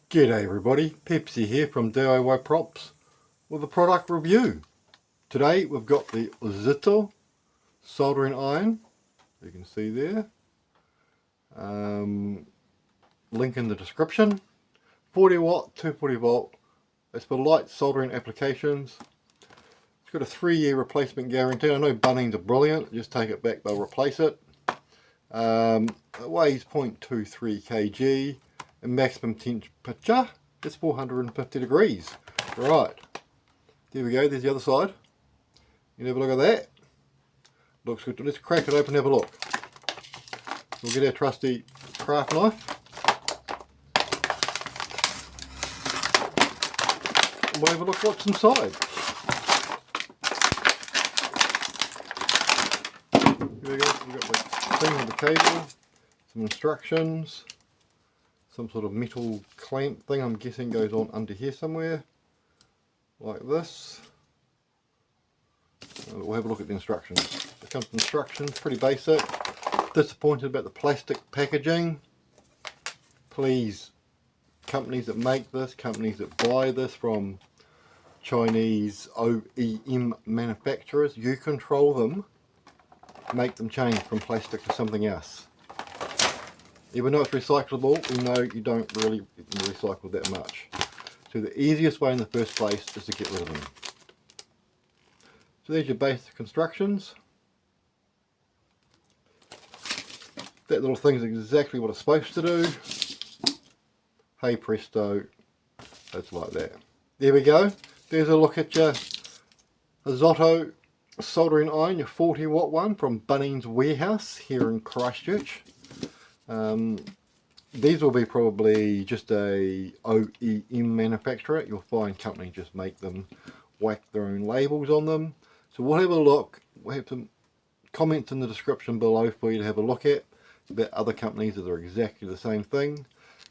G'day everybody, Pepsi here from DIY Props with a product review. Today we've got the OZITO soldering iron, you can see there. Link in the description. 40 watt, 240 volt. It's for light soldering applications. It's got a 3-year replacement guarantee. I know Bunnings are brilliant, just take it back, they'll replace it. It weighs 0.23 kg. And maximum temperature is 450 degrees. Right, there we go, there's the other side. You can have a look at that. Looks good. Let's crack it open and have a look. We'll get our trusty craft knife. And we'll have a look what's inside. Here we go, we've got the thing with the cable, some instructions. Some sort of metal clamp thing, I'm guessing goes on under here somewhere, like this. We'll have a look at the instructions. It comes with instructions, pretty basic. Disappointed about the plastic packaging. Please, companies that make this, companies that buy this from Chinese OEM manufacturers, you control them, make them change from plastic to something else. Even though it's recyclable, we know you don't really recycle that much. So the easiest way in the first place is to get rid of them. So there's your basic instructions. That little thing is exactly what it's supposed to do. Hey presto, it's like that. There we go. There's a look at your OZITO soldering iron, your 40 watt one from Bunnings Warehouse here in Christchurch. These will be probably just a OEM manufacturer. You'll find companies just make them, whack their own labels on them. So we'll have a look. We'll have some comments in the description below for you to have a look at about other companies that are exactly the same thing.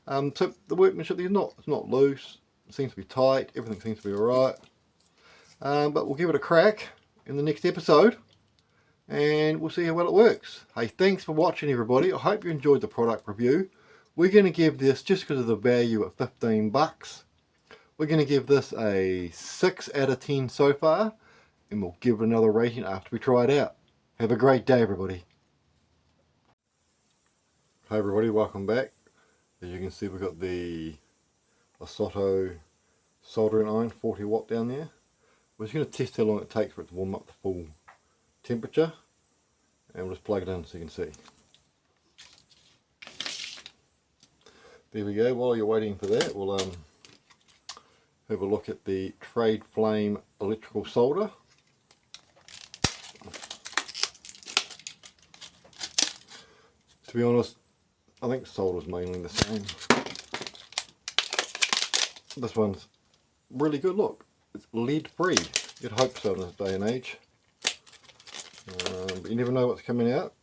So the workmanship is it's not loose. It seems to be tight. Everything seems to be alright. But we'll give it a crack in the next episode. And we'll see how well it works. Hey, thanks for watching everybody. I hope you enjoyed the product review. We're going to give this, just because of the value at 15 bucks, we're going to give this a 6 out of 10 so far, and we'll give it another rating after we try it out. Have a great day everybody. Hey everybody, welcome back. As you can see, we've got the OZITO soldering iron 40 watt down there. We're just going to test how long it takes for it to warm up the full temperature, and we'll just plug it in so you can see. There we go. While you're waiting for that, we'll have a look at the Trade Flame electrical solder. To be honest, I think solder's mainly the same. This one's really good. Look, it's lead free. You'd hope so in this day and age. But you never know what's coming out.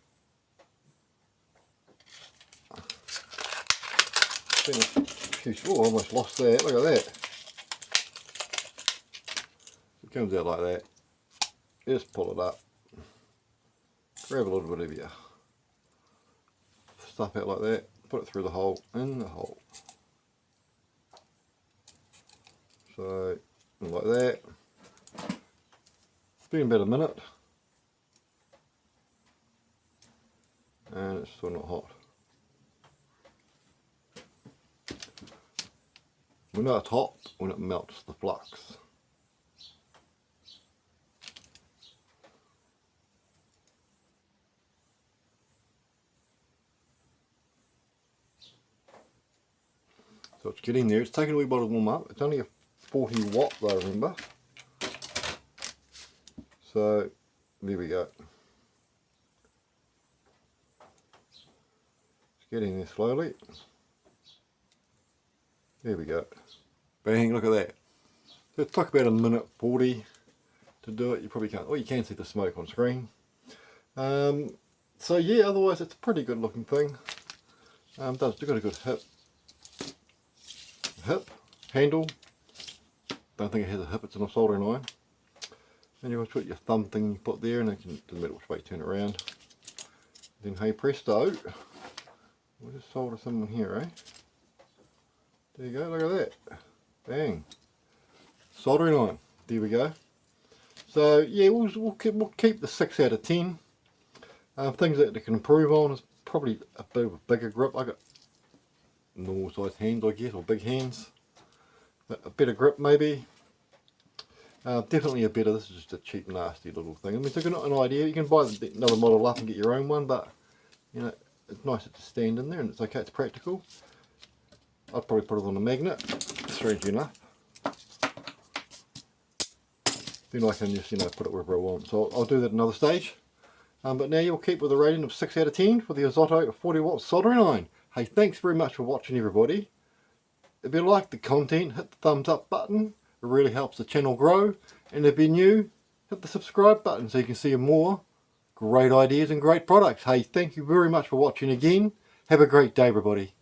Oh, I almost lost that. Look at that. It comes out like that. Just pull it up. Grab a little bit of your stuff out like that. Put it through the hole, in the hole. So, like that. It's been about a minute. And it's still not hot. We know it's hot when it melts the flux. So it's getting there. It's taking a wee bit of warm up. It's only a 40 watt though, remember. So there we go. Getting there slowly. There we go. Bang, look at that. So it took about a minute 40 to do it. You probably can't, well you can see the smoke on screen. So yeah, otherwise it's a pretty good looking thing. It's got a good hip, handle. Don't think it has a hip, it's on a soldering iron. Then you've got to put your thumb thing you put there, and it doesn't matter which way you turn it around. Then hey presto, we'll just solder some in here, eh? There you go, look at that. Bang. Soldering iron. There we go. So yeah, we'll keep the 6 out of 10. Things that they can improve on is probably a bit of a bigger grip. I got normal sized hands, I guess, or big hands. But a better grip maybe. Definitely a better. This is just a cheap, nasty little thing. I mean, it's an idea. You can buy another model up and get your own one, but you know, it's nice to stand in there, and it's okay. It's practical. I'd probably put it on a magnet, strangely enough. Then I can just, you know, put it wherever I want. So I'll do that another stage. But now you'll keep with a rating of 6 out of 10 for the OZITO 40-watt soldering iron. Hey, thanks very much for watching, everybody. If you like the content, hit the thumbs up button. It really helps the channel grow. And if you're new, hit the subscribe button so you can see more great ideas and great products. Hey, thank you very much for watching again. Have a great day, everybody.